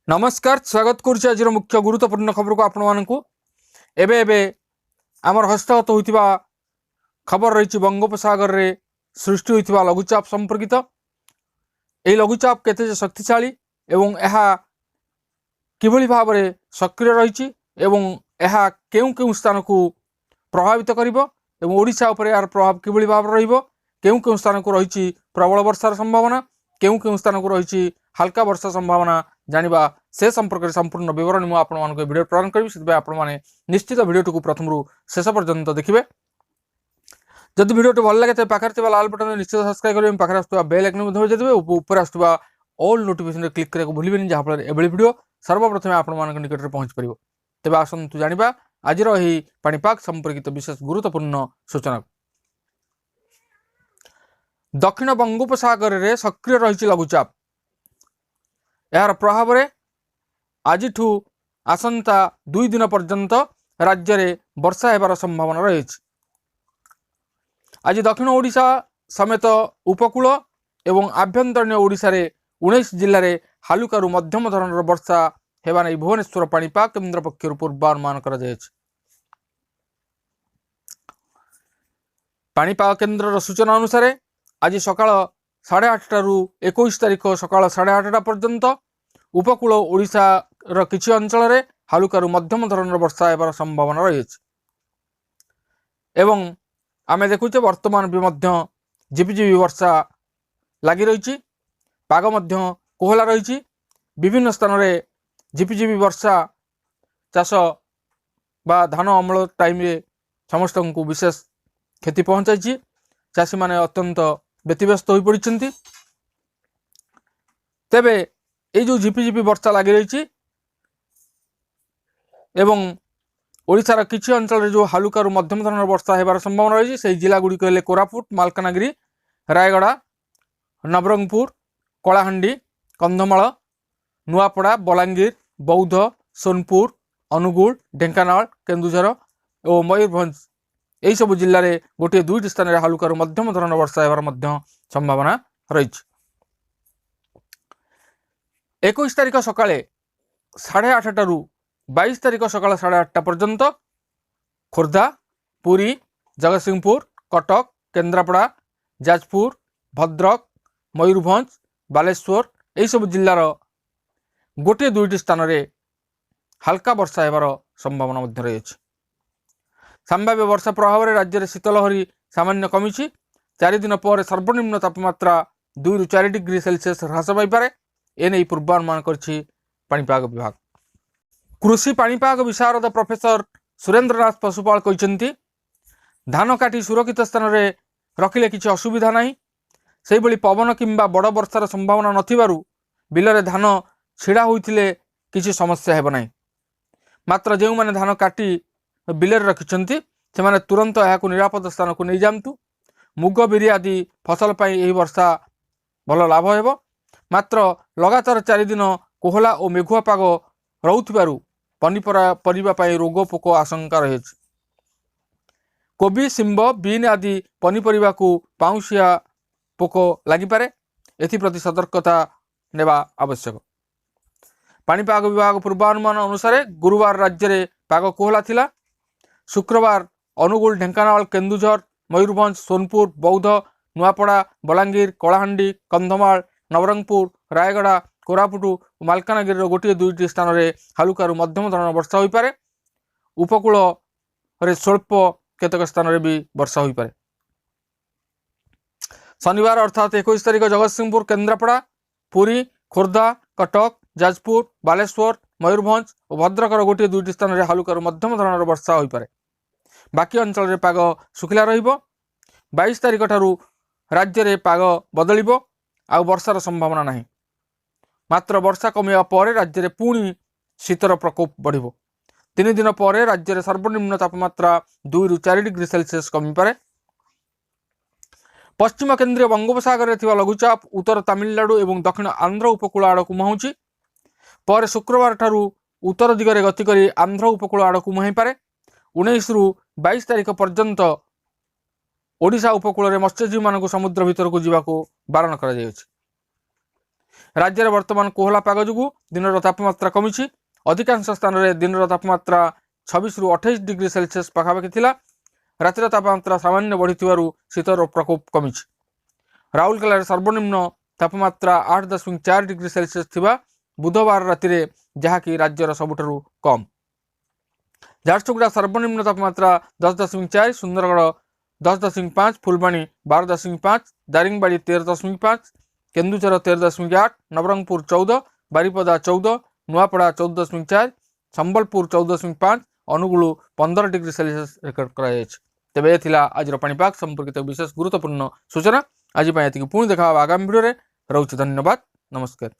नमस्कार स्वागत करुच्ची आज मुख्य गुरुत्वपूर्ण खबर को आपण मानकु एबे एबे आमर हस्तगत होइतिबा खबर रही बंगोपसागर रे सृष्टि होइतिबा लघुचाप संपर्कित एही लघुचाप केते शक्तिशाली एवं एहा किभली भाव में सक्रिय रही एवं एहा केउ केउ स्थान को प्रभावित करिवो एवं ओडिशा उपर यार प्रभाव किभली भाव रहिबो केउ केउ स्थान को रही प्रबल वर्षार संभावना केउ केउ स्थान को रही हल्का वर्षा संभावना जानिबा से संपर्क में संपूर्ण विवरण मुझे आपण वीडियो प्रदान करी से आपने निश्चित वीडियो को प्रथम शेष पर्यंत देखिए। जदि वीडियो भल लगे तेज पाखे लाल बटन निश्चित सब्सक्राइब करेंगे पाखे आसुवा बेल आइकन बजाइदेवे ऊपर आसुवा ऑल नोटिफिकेशन क्लिक करने को भूलिबेनि जहाँफल एभली वीडियो सर्वप्रथम आपण निकट में पहुँच पार। तेज आसतु जानिबा आज पाणीपाग संपर्कित विशेष गुरुत्वपूर्ण सूचना। दक्षिण बंगोपसागर में सक्रिय रही लघुचाप यार प्रभाव में आज आसंता 2 दिन पर्यंत राज्य में वर्षा होबार संभावना रही। आज दक्षिण ओडिशा समेत उपकूल एवं आभ्यंतरीण ओडिशा रे 19 जिले में हालुकारु मध्यम धरणर वर्षा हेबा नै भुवनेश्वर पाणीपाग केन्द्र पक्षर पूर्वानुमान करा जायछि। पाणीपाग केन्द्र सूचना अनुसार आज सकाळ 8:30 रु 21 तारिख सकाळ 8:30 पर्यंत उपकूल ओडिशा र किछि अंचल रे हालुकारु मध्यम धरणर वर्षा हेबार संभावना रही एवं आमे देखुचे वर्तमान भी मध्य झिपिझिपि वर्षा लगी रही पाग मध्य कोहला रही विभिन्न स्थान रे झिपिझिपि वर्षा चाष बा धान अमल टाइम रे समस्त को विशेष क्षति पहुंचाई चाषी माने अत्यंत व्यतिव्यस्त हो पड़ती। तेबे ये जो झिपिझिपि वर्षा लगी रही एवं ओडिशार किछि अंचल रे जो हालुकारु मध्यम धरणर वर्षा हेबार संभावना रही से जिला गुड़िक हेले कोरापुट मालकानगिरी रायगड़ा नवरंगपुर कलाहांडी कंधमाल नुआपड़ा बलांगीर बौद्ध सोनपुर अनुगुल ढेंकानाल केन्दुझर और मयूरभंज यही सब जिले में गोटे 2टी स्थान में हालुकारु मध्यम धरण वर्षा हेबार मध्य संभावना रही। 21 तारिख सकाळे 8:30 रु 22 तारिख सकाळ 8:30 पर्यंत खोर्धा पुरी जगतसिंहपुर कटक केन्द्रापड़ा जाजपुर भद्रक मयूरभंज बालेश्वर यही सब जिलार गोटे 2टी स्थान में हल्का वर्षा हेबार संभावना रही। संभाव्य वर्षा प्रभाव में राज्य में शीतलहरी सामान्य कमी 4 दिन पर सर्वनिम्न तापमात्रा 2 रु 4 डिग्री सेल्सियस ह्रास पाइपे एने पूर्वानुमान करछि पाणीपाग विभाग। कृषि पाणीपाग विशारद प्रोफेसर सुरेंद्रनाथ पशुपाल कहते धान काटी सुरक्षित स्थान में रखिले किसी असुविधा नहीं से भली पवन किंबा बड़ वर्षार संभावना नथिबारु बिलरे धान छिड़ा होइथिले किसी समस्या हेब नहीं। मात्र जो मैंने धान काटी बिलरे रखिछंती से तुरंत यह निरापद स्थान को नहीं जातु। मुग बिरी आदि फसल पर यह वर्षा भल लाभ हेब। मात्र लगातार 4 दिन कोहला और मेघुआ पाग रोथिबारु पनिपरिबा पई रोग पोक आशंका रही। कोबी सिंब बीन आदि पनिपरिबा को पाउसिया पोक लागिपारे एथिप्रति सतर्कता नेबा आवश्यक। पाणीपाग विभाग पूर्वानुमान अनुसार गुरुवार राज्य में पाग कोहला थिला। शुक्रवार अनुगुल ढेंकानाल केन्दुझर मयूरभंज सोनपुर बौद्ध नुआपड़ा बलांगीर कलाहांडी कंधमाल नवरंगपुर रायगड़ा कोरापुट और मालकानगिरी गोटे 2टी स्थान में हालुकारु मध्यम धरण वर्षा हो पारे। उपकूल रे स्वल्प केतक स्थान में भी वर्षा हो पारे। शनिवार अर्थात 21 तारिख जगतसिंहपुर केन्द्रापड़ा पुरी खोर्धा कटक जाजपुर बालेश्वर मयूरभंज और भद्रकर गोटे 2टी स्थान में हालुकारु मध्यम धरण वर्षा हो पारे। बाकी अंचल रे पाग सुखिला रहिबो। 22 तारिख ठारू राज्य में पाग बदलिबो आ वर्षार संभावना नहीं। मात्र वर्षा कमिया पर राज्य में पुणी शीतर प्रकोप बढ़िबो। 3 दिन पर राज्य में सर्वनिम्न तापमात्रा 2 रु 4 डिग्री सेल्सियस कमी पारे। पश्चिम केन्द्रीय बंगोपसागर में लघुचाप उत्तर तमिलनाडु और दक्षिण आंध्र उपकूल आड़क मुहाउछि पर शुक्रवार ठारू उत्तर दिगरे गति करी आंध्र उपकूल आड़क मुहाई पारे। 19 रु 22 तारिख पर्यंत ओडिशा उपकूल में मत्स्यजीवी मानक समुद्र भीतर को जीवा को बारण करा जायछि। राज्य बर्तमान कोहला पाग जो दिन तापमात्रा कमी। अधिकांश स्थान में दिन तापमात्रा 26 ରୁ 28 डिग्री सेल्सियस पाखापाखि थिला। रातिर तापमात्रा सामान्य बढ़ी शीतर प्रकोप कमी। राउरकेला सर्वनिम्न तापमात्रा 8.4 डिग्री सेल्सियस थिबा बुधवार राति जहाँकि राज्यर सबुठारु कम। झारसुगुड़ा सर्वनिम्न तापमात्रा 10.4, Sundargarh 10.5, Phulbani 12.5, Daringbadi 13.5, Keonjhar 13.8, Nabarangpur 14, Baripada 14, Nuapada 14.4, Sambalpur 14.5, Angul 15 degree Celsius record कर। तेबे आज पाणीपाग संपर्कित विशेष गुरुत्वपूर्ण सूचना। आज पुणी देखा आगामी भिडियो। रोचे धन्यवाद, नमस्कार।